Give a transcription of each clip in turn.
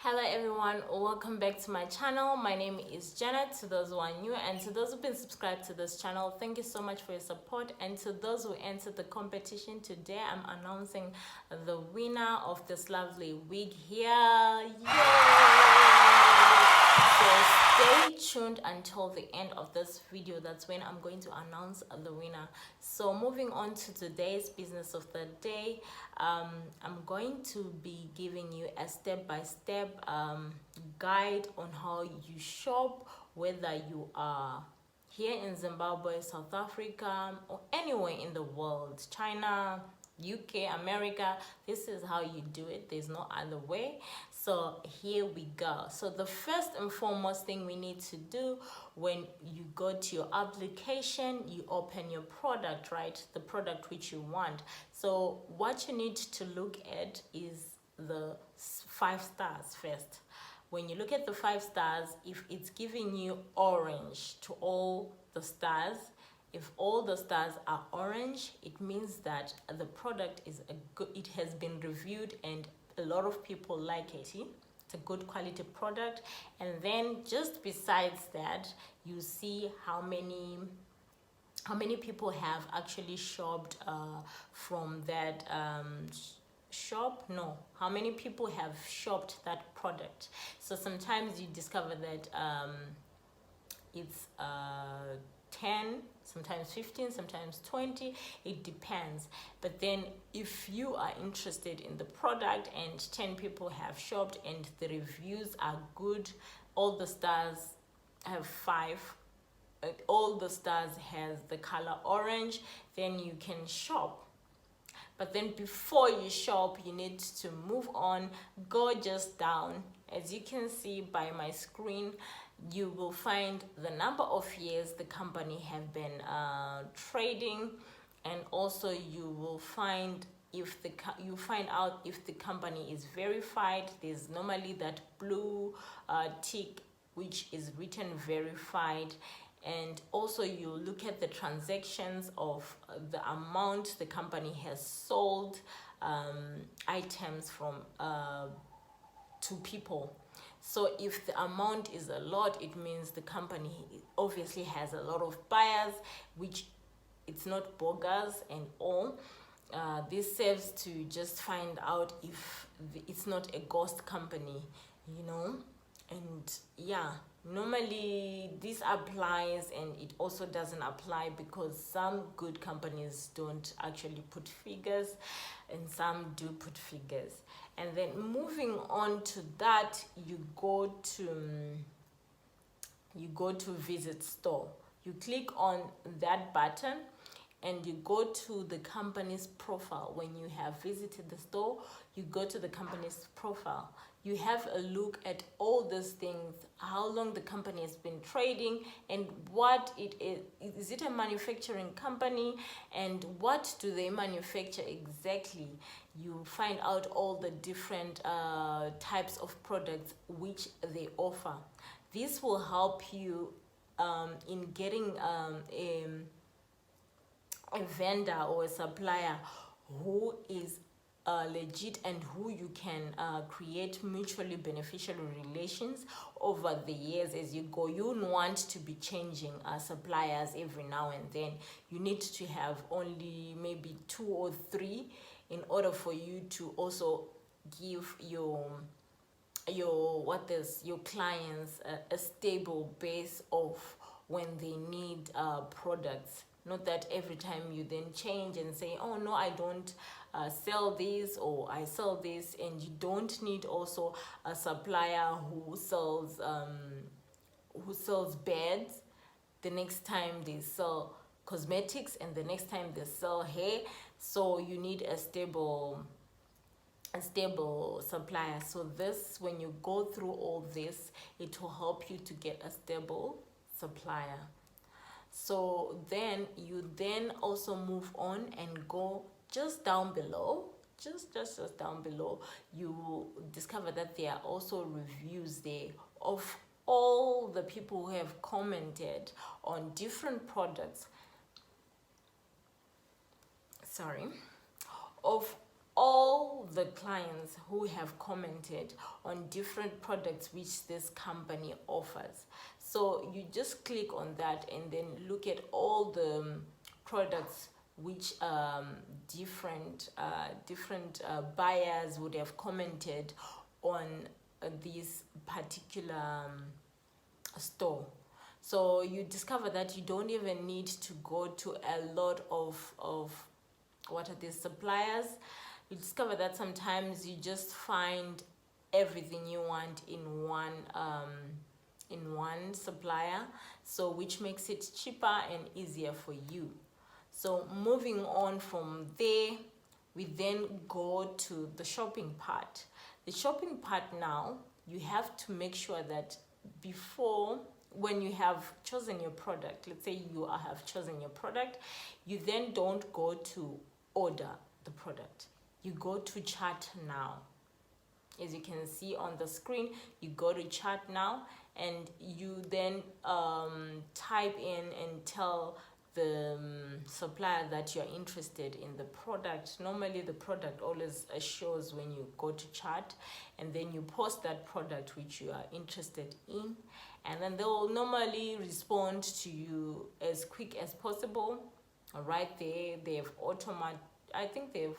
Hello everyone, welcome back to my channel. My name is Janet. To those who are new and to those who've been subscribed to this channel, thank you so much for your support. And to those who entered the competition today, I'm announcing the winner of this lovely wig here. Yay! So stay tuned until the end of this video. That's when I'm going to announce the winner. So moving on to today's business of the day, I'm going to be giving you a step-by-step guide on how you shop, whether you are here in Zimbabwe, South Africa, or anywhere in the world, China, UK, America. This is how you do it. There's no other way. So here we go. So the first and foremost thing we need to do when you go to your application, you open your product, right? The product which you want. So what you need to look at is the 5 stars first. When you look at the 5 stars, if it's giving you orange to all the stars, if all the stars are orange, it means that the product is it has been reviewed and a lot of people like it. It's a good quality product. And then just besides that, you see how many people have actually shopped from that shop. No, how many people have shopped that product. So sometimes you discover that it's 10, sometimes 15, sometimes 20, it depends. But then if you are interested in the product and 10 people have shopped and the reviews are good, all the stars have 5, all the stars has the color orange, then you can shop. But then before you shop, you need to move on, go just down. As you can see by my screen, you will find the number of years the company have been trading, and also you will find if you find out if the company is verified. There's normally that blue tick which is written verified. And also you look at the transactions of the amount the company has sold items from to people. So if the amount is a lot, it means the company obviously has a lot of buyers, which it's not bogus and all. This serves to just find out if it's not a ghost company, and yeah, normally this applies, and it also doesn't apply because some good companies don't actually put figures and some do put figures. And then moving on to that, you go to visit store. You click on that button and you go to the company's profile. When you have visited the store, you go to the company's profile. You have a look at all these things, how long the company has been trading and what it is. Is it a manufacturing company, and what do they manufacture exactly? You find out all the different types of products which they offer. This will help you in getting a vendor or a supplier who is legit and who you can create mutually beneficial relations over the years as you go. You don't want to be changing suppliers every now and then. You need to have only maybe 2 or 3 in order for you to also give your clients a stable base of when they need products. Not that every time you then change and say, oh no, I don't sell this, or I sell this, and you don't need also a supplier who sells beds. The next time they sell cosmetics, and the next time they sell hair. So you need a stable supplier. So this, when you go through all this, it will help you to get a stable supplier. So then you also move on and go just down below, just down below. You will discover that there are also reviews there of all the people who have commented on different products. Of all the clients who have commented on different products which this company offers. So you just click on that and then look at all the products which different buyers would have commented on this particular store. So you discover that you don't even need to go to a lot of what are these suppliers. You discover that sometimes you just find everything you want in one supplier, so which makes it cheaper and easier for you. So moving on from there, we then go to the shopping part. The shopping part, now you have to make sure that before, when you have chosen your product, let's say you have chosen your product, you then don't go to order the product. You go to chat now. As you can see on the screen, you go to chat now and you then type in and tell the supplier that you're interested in the product. Normally the product always shows when you go to chat, and then you post that product which you are interested in, and then they will normally respond to you as quick as possible. Right there, they have I think they have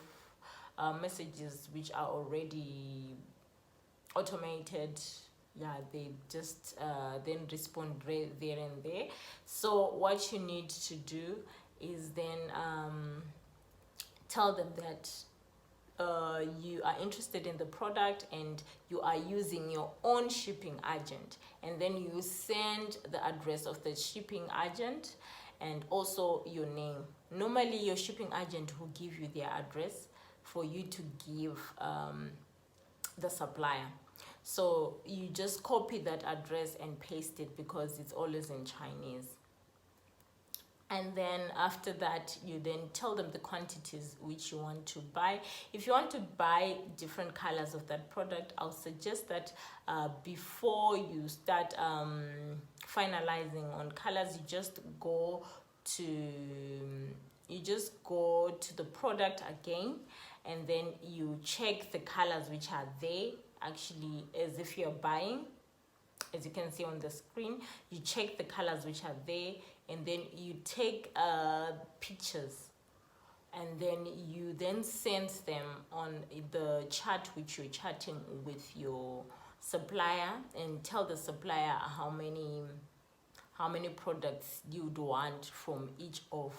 messages which are already automated. Yeah, they just then respond right there and there. So what you need to do is then tell them that you are interested in the product and you are using your own shipping agent, and then you send the address of the shipping agent and also your name. Normally your shipping agent will give you their address for you to give the supplier. So you just copy that address and paste it because it's always in Chinese. And then after that, you then tell them the quantities which you want to buy. If you want to buy different colors of that product, I'll suggest that before you start finalizing on colors, you just go to the product again, and then you check the colors which are there, actually, as if you're buying. As you can see on the screen, you check the colors which are there, and then you take pictures, and then you then send them on the chat which you're chatting with your supplier, and tell the supplier how many products you'd want from each of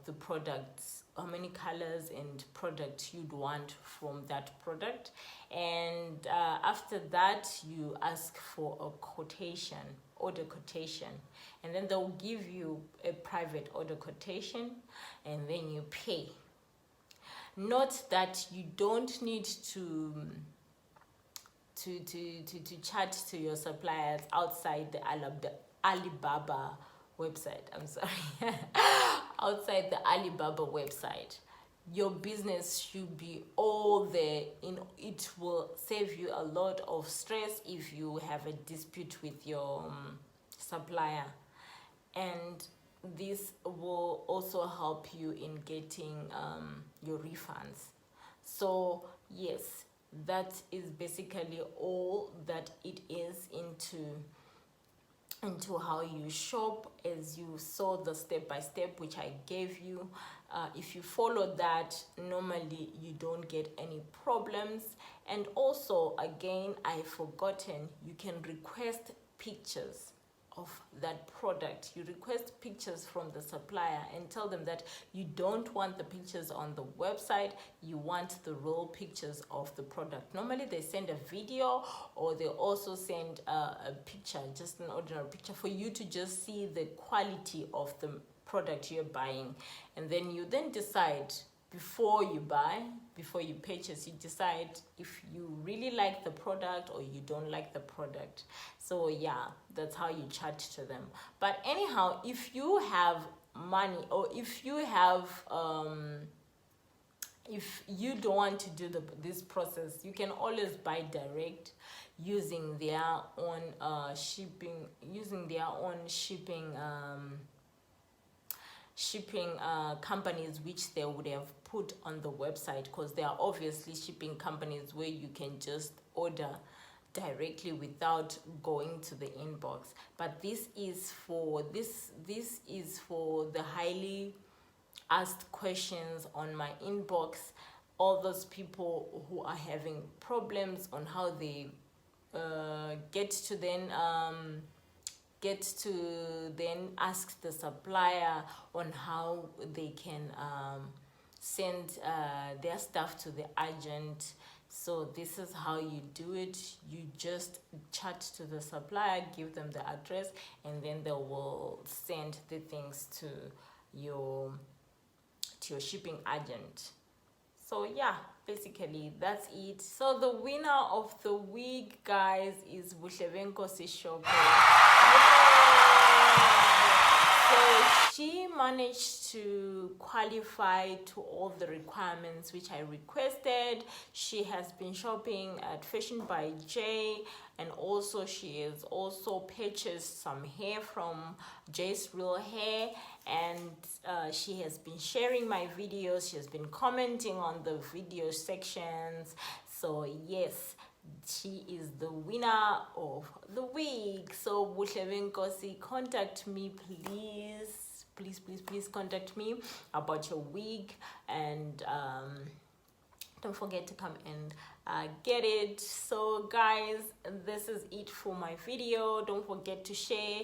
the products, how many colors and products you'd want from that product. And after that, you ask for a order quotation, and then they'll give you a private order quotation, and then you pay. Note that you don't need to chat to your suppliers outside the Alibaba website. I'm sorry. Outside the Alibaba website. Your business should be all there. It will save you a lot of stress if you have a dispute with your supplier, and this will also help you in getting your refunds. So yes, that is basically all that it is into how you shop. As you saw the step-by-step which I gave you, if you follow that, normally you don't get any problems. And also, again, I've forgotten, you can request pictures of that product. You request pictures from the supplier and tell them that you don't want the pictures on the website, you want the real pictures of the product. Normally they send a video, or they also send a picture, just an ordinary picture, for you to just see the quality of the product you're buying. And then you then decide, before you purchase, you decide if you really like the product or you don't like the product. So yeah, that's how you chat to them. But anyhow, if you have money, or if you have if you don't want to do this process, you can always buy direct using their own shipping shipping companies which they would have put on the website, because there are obviously shipping companies where you can just order directly without going to the inbox. But this is for the highly asked questions on my inbox, all those people who are having problems on how they get to then ask the supplier on how they can send their stuff to the agent. So this is how you do it. You just chat to the supplier, give them the address, and then they will send the things to your shipping agent. So yeah, basically that's it. So the winner of the week, guys, is Buhlevenkosi Shop. So she managed to qualify to all the requirements which I requested. She has been shopping at Fashion by Jay, and also she has also purchased some hair from Jay's Real Hair, and she has been sharing my videos. She has been commenting on the video sections. So yes, she is the winner of the week. So Buhlevenkosi, contact me, please contact me about your week, and don't forget to come and get it. So guys, this is it for my video. Don't forget to share,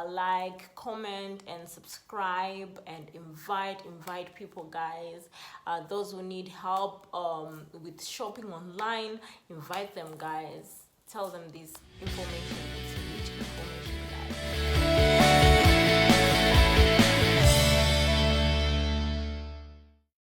like, comment, and subscribe, and invite people, guys. Those who need help with shopping online, invite them, guys. Tell them this information.